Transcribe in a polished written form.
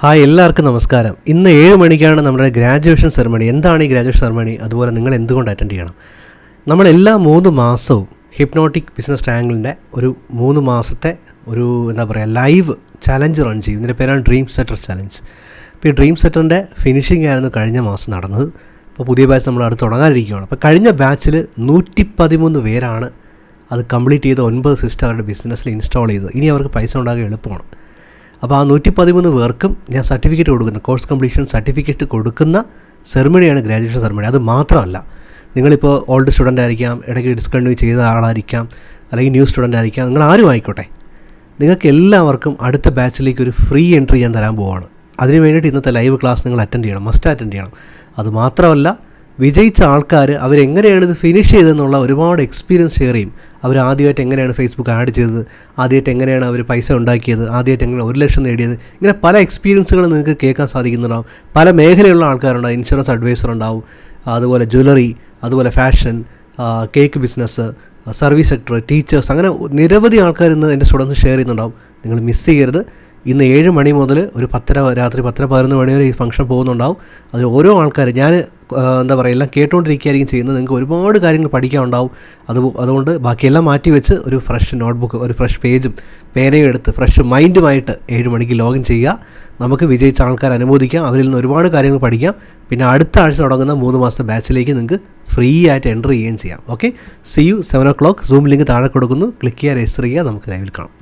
Hi, എല്ലാവർക്കും നമസ്കാരം. ഇന്ന് 7 മണിക്കാണ് നമ്മുടെ ഗ്രാജുവേഷൻ സെറമണി. എന്താണ് ഈ ഗ്രാജുവേഷൻ സെറമണി, അതുപോലെ നിങ്ങൾ എന്തുകൊണ്ട് അറ്റൻഡ് ചെയ്യണം? നമ്മളെല്ലാ 3 മാസവും ഹിപ്നോട്ടിക് ബിസിനസ് ട്രയാങ്കിളിൻ്റെ ഒരു 3 മാസത്തെ ഒരു ലൈവ് ചലഞ്ച് റൺ ചെയ്യും. ഇതിൻ്റെ പേരാണ് ഡ്രീം സെറ്റർ ചലഞ്ച്. ഇപ്പോൾ ഈ ഡ്രീം സെറ്ററിൻ്റെ ഫിനിഷിംഗ് ആയിരുന്നു കഴിഞ്ഞ മാസം നടന്നത്. ഇപ്പോൾ പുതിയ ബാച്ച് നമ്മൾ അടുത്ത് തുടങ്ങാനിരിക്കുകയാണ്. അപ്പോൾ കഴിഞ്ഞ ബാച്ചിൽ 113 പേരാണ് അത് കംപ്ലീറ്റ് ചെയ്ത് 9 സിസ്റ്റം അവരുടെ ബിസിനസ്സിൽ ഇൻസ്റ്റാൾ ചെയ്തത്. ഇനി അവർക്ക് പൈസ ഉണ്ടാക്കാൻ എളുപ്പമാണ്. അപ്പോൾ ആ 113 പേർക്കും ഞാൻ സർട്ടിഫിക്കറ്റ് കൊടുക്കുന്ന, കോഴ്സ് കംപ്ലീഷൻ സർട്ടിഫിക്കറ്റ് കൊടുക്കുന്ന സെറമണിയാണ് ഗ്രാജുവേഷൻ സെറമണി. അത് മാത്രമല്ല, നിങ്ങളിപ്പോൾ ഓൾഡ് സ്റ്റുഡൻ്റ് ആയിരിക്കാം, ഇടയ്ക്ക് ഡിസ്കണ്ടിന്യൂ ചെയ്ത ആളായിരിക്കാം, അല്ലെങ്കിൽ ന്യൂ സ്റ്റുഡൻ്റ് ആയിരിക്കാം, നിങ്ങൾ ആരും ആയിക്കോട്ടെ, നിങ്ങൾക്ക് എല്ലാവർക്കും അടുത്ത ബാച്ചിലേക്ക് ഒരു ഫ്രീ എൻട്രി ഞാൻ തരാൻ പോവുകയാണ്. അതിന് വേണ്ടിയിട്ട് ഇന്നത്തെ ലൈവ് ക്ലാസ് നിങ്ങൾ അറ്റൻഡ് ചെയ്യണം, മസ്റ്റ് അറ്റൻഡ് ചെയ്യണം. അതുമാത്രമല്ല, വിജയിച്ച ആൾക്കാർ അവരെങ്ങനെയാണ് ഇത് ഫിനിഷ് ചെയ്തതെന്നുള്ള ഒരുപാട് എക്സ്പീരിയൻസ് ഷെയർ ചെയ്യും. അവർ ആദ്യമായിട്ട് എങ്ങനെയാണ് ഫേസ്ബുക്ക് ആഡ് ചെയ്തത്, ആദ്യമായിട്ട് എങ്ങനെയാണ് അവർ പൈസ ഉണ്ടാക്കിയത്, ആദ്യമായിട്ട് എങ്ങനെ 1 ലക്ഷം നേടിയത്, ഇങ്ങനെ പല എക്സ്പീരിയൻസുകൾ നിങ്ങൾക്ക് കേൾക്കാൻ സാധിക്കുന്നുണ്ടാവും. പല മേഖലയുള്ള ആൾക്കാരുണ്ടാവും. ഇൻഷുറൻസ് അഡ്വൈസർ ഉണ്ടാവും, അതുപോലെ ജ്വല്ലറി, അതുപോലെ fashion, cake business, service sector, teachers, അങ്ങനെ നിരവധി ആൾക്കാർ ഇന്ന് എൻ്റെ സ്റ്റുഡൻസ് ഷെയർ ചെയ്യുന്നുണ്ടാവും. നിങ്ങൾ മിസ് ചെയ്യരുത്. ഇന്ന് 7 മണി മുതൽ ഒരു 10 രാത്രി 10-11 മണി വരെ ഈ ഫംഗ്ഷൻ പോകുന്നുണ്ടാവും. അതിൽ ഓരോ ആൾക്കാർ ഞാൻ എല്ലാം കേട്ടുകൊണ്ടിരിക്കുകയായിരിക്കും ചെയ്യുന്നത്. നിങ്ങൾക്ക് ഒരുപാട് കാര്യങ്ങൾ പഠിക്കാനുണ്ടാവും. അതുകൊണ്ട് ബാക്കിയെല്ലാം മാറ്റി വെച്ച് ഒരു ഫ്രഷ് നോട്ട്ബുക്ക്, ഒരു ഫ്രഷ് പേജും പേനയും എടുത്ത് ഫ്രഷ് മൈൻഡുമായിട്ട് 7 മണിക്ക് ലോഗിൻ ചെയ്യുക. നമുക്ക് വിജയിച്ച ആൾക്കാർ അനുമോദിക്കാം, അവരിൽ നിന്ന് ഒരുപാട് കാര്യങ്ങൾ പഠിക്കാം. പിന്നെ അടുത്ത ആഴ്ച തുടങ്ങുന്ന 3 മാസത്തെ ബാച്ചിലേക്ക് നിങ്ങൾക്ക് ഫ്രീ ആയിട്ട് എൻ്റർ ചെയ്യുകയും ചെയ്യാം. Okay, see you 7 o'clock. Zoom link താഴെ കൊടുക്കുന്നു. ക്ലിക്ക് ചെയ്യുക, രജിസ്റ്റർ ചെയ്യുക. നമുക്ക് ലൈവിൽ കാണാം.